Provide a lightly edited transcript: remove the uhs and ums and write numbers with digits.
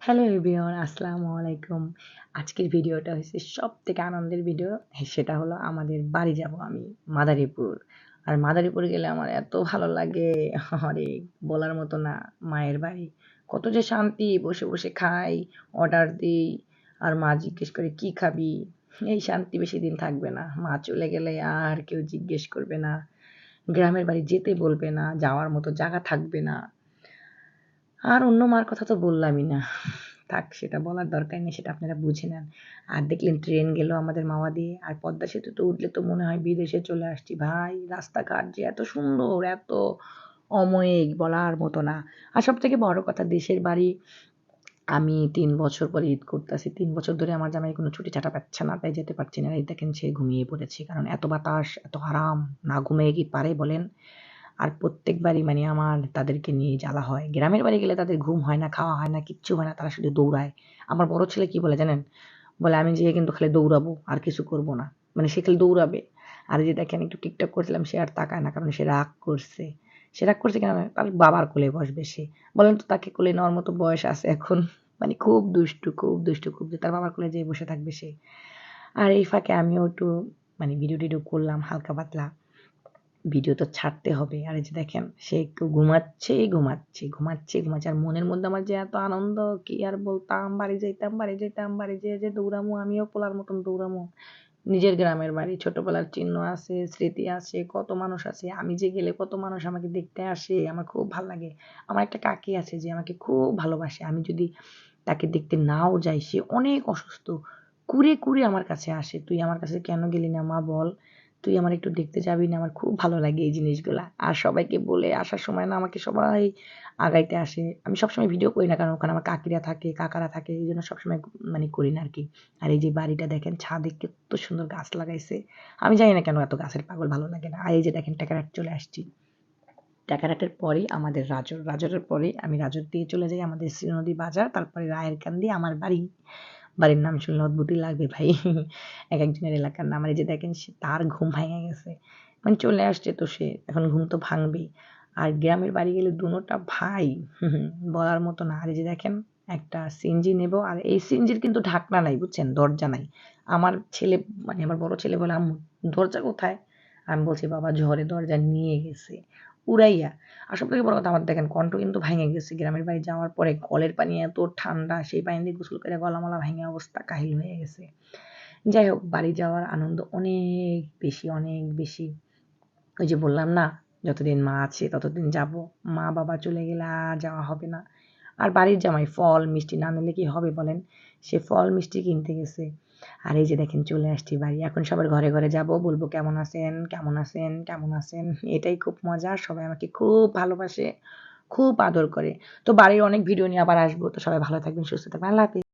Hello everyone, আসসালামু আলাইকুম। আজকের ভিডিওটা হচ্ছে সবথেকে আনন্দের ভিডিও। সেটা হলো আমাদের বাড়ি যাব আমি মাদারীপুর। আর মাদারীপুর গেলে আমার এত ভালো লাগে, আরে বলার মতো না। মায়ের বাড়ি কত যে শান্তি, বসে বসে খাই, অর্ডার দিই, আর মা জিজ্ঞেস করে কি খাবি। এই শান্তি বেশি দিন থাকবে না। মা চলে গেলে আর কেউ জিজ্ঞেস করবে না, গ্রামের বাড়ি যেতে বলবে না, যাওয়ার মতো জায়গা থাকবে না। আর অন্য মার কথা তো বললামই না। থাক, সেটা বলার দরকার নেই, সেটা আপনারা বুঝে নেন। আর দেখলেন ট্রেন গেল আমাদের মাওয়া দিয়ে, আর পদ্মা সেতুতে উঠলে তো মনে হয় বিদেশে চলে আসছি ভাই। রাস্তাঘাট যে এত সুন্দর, এত অময়িক, বলার মতো না। আর সবথেকে বড় কথা, দেশের বাড়ি। আমি ৩ বছর পরে ঈদ করতেছি। ৩ বছর ধরে আমার জামাই কোনো ছুটি-ছাটা পাচ্ছে না, তাই যেতে পারছি না। এই দেখেন সে ঘুমিয়ে পড়েছে। কারণ এত বাতাস, এত আরাম, না ঘুমিয়ে কি পারে বলেন? আর প্রত্যেকবারই মানে আমার তাদেরকে নিয়ে জ্বালা হয়। গ্রামের বাড়ি গেলে তাদের ঘুম হয় না, খাওয়া হয় না, কিচ্ছু হয় না। তারা শুধু দৌড়ায়। আমার বড় ছেলে কি বলে জানেন? বলে, "আমি যেয়ে কিন্তু খালি দৌড়াবো, আর কিছু করব না।" মানে সে খালি দৌড়াবে। আর এই যে দেখেন একটু টিকটক করছিলাম, সে আর তাকায় না, কারণ সে রাগ করছে। সে রাগ করছে কেন? তার বাবার কোলে বসবে সে। বলেন তো তাকে কোলে নেওয়ার মতো বয়স আছে এখন? মানে খুব দুষ্টু, খুব দুষ্টু, খুব যে তার বাবার কোলে যেয়ে বসে থাকবে সে। আর এই ফাঁকে আমিও একটু মানে ভিডিও-টিডিও করলাম হালকা পাতলা। ভিডিও তো ছাড়তে হবে। আর এই যে দেখেন সে একটু ঘুমাচ্ছে, ঘুমাচ্ছে, ঘুমাচ্ছে, ঘুমাচ্ছে। আর মনের মধ্যে আমার যে এত আনন্দ, কি আর বলতাম। বাড়ি যাইতাম, বাড়ি যাইতাম, বাড়ি যেয়ে যে দৌড়ামু, আমিও পোলার মতন দৌড়ামু। নিজের গ্রামের বাড়ি, ছোটবেলার চিহ্ন আছে, স্মৃতি আছে, কত মানুষ আছে। আমি যে গেলে কত মানুষ আমাকে দেখতে আসে, আমার খুব ভাল লাগে। আমার একটা কাকি আছে যে আমাকে খুব ভালোবাসে। আমি যদি তাকে দেখতে নাও যাই, সে অনেক অসুস্থ। কুরে, কুরে আমার কাছে আসে। "তুই আমার কাছে কেন গেলি না মা বল? তুই আমার একটু দেখতে যাবি না?" আমার খুব ভালো লাগে এই জিনিসগুলা। আর সবাইকে বলে আসার সময় না আমাকে সবাই আগাইতে আসে। আমি সবসময় ভিডিও করি না, কারণ ওখানে আমার কাকিরা থাকে, কাকারা থাকে। এইজন্য সবসময় মানে করি না আরকি। আর এই যে বাড়িটা দেখেন, ছাদে কত সুন্দর গাছ লাগাইছে। আমি জানি না কেন এত গাছের পাগল, ভালো লাগে না। আর এই যে দেখেন টেকারহাট চলে আসছি। টেকারহাটের পরেই আমাদের রাজর। রাজরের পরেই আমি রাজর দিয়ে চলে যাই আমাদের শ্রীনদী বাজার। তারপরে রায়ের কান্দি আমার বাড়ি। বাড়ির নাম শুনলে অদ্ভুতই লাগবে ভাই। একেকজনের এলাকার নাম। আর এই যে দেখেন তার ঘুম ভাইঙা গেছে। মানে চলে আসছে তো সে, এখন ঘুম তো ভাঙবেই। আর গ্রামের বাড়ি গেলে দুনোটা ভাই বলার মতো না। আর এই যে দেখেন একটা সিএনজি নেব, আর এই সিএনজির কিন্তু ঢাকনা নাই বুঝছেন, দরজা নাই। আমার ছেলে মানে আমার বড় ছেলে বলে, "আম্মু দরজা কোথায়?" আমি বলছি, "বাবা ঝড়ে দরজা নিয়ে গেছে উড়াইয়া।" আর সবথেকে বড় কথা, আমার দেখেন কণ্ঠ কিন্তু ভাইঙা গেছে। গ্রামের বাড়ি যাওয়ার পরে কলের পানি এত ঠান্ডা, সেই পানি দিয়ে গোসল করে গলা-মলা ভাইঙা অবস্থা কাহিল হয়ে গেছে। যাই হোক, বাড়ি যাওয়ার আনন্দ অনেক বেশি, অনেক বেশি। ওই যে বললাম না, যতদিন মা আছে ততদিন যাবো। মা-বাবা চলে গেলে আর যাওয়া হবে না। আর বাড়ির জামাই ফল মিষ্টি না নিলে কি হবে বলেন? সে ফল মিষ্টি কিনতে গেছে। আর এই যে দেখেন চলে আসছি বাড়ি। এখন সবার ঘরে, ঘরে যাবো। বলবো, "কেমন আছেন? কেমন আছেন? কেমন আছেন?" এটাই খুব মজা। সবাই আমাকে খুব ভালোবাসে, খুব আদর করে। তো বাড়ির অনেক ভিডিও নিয়ে আবার আসবো। তো সবাই ভালো থাকবেন, সুস্থ থাকবেন। আল্লাহ হাফেজ।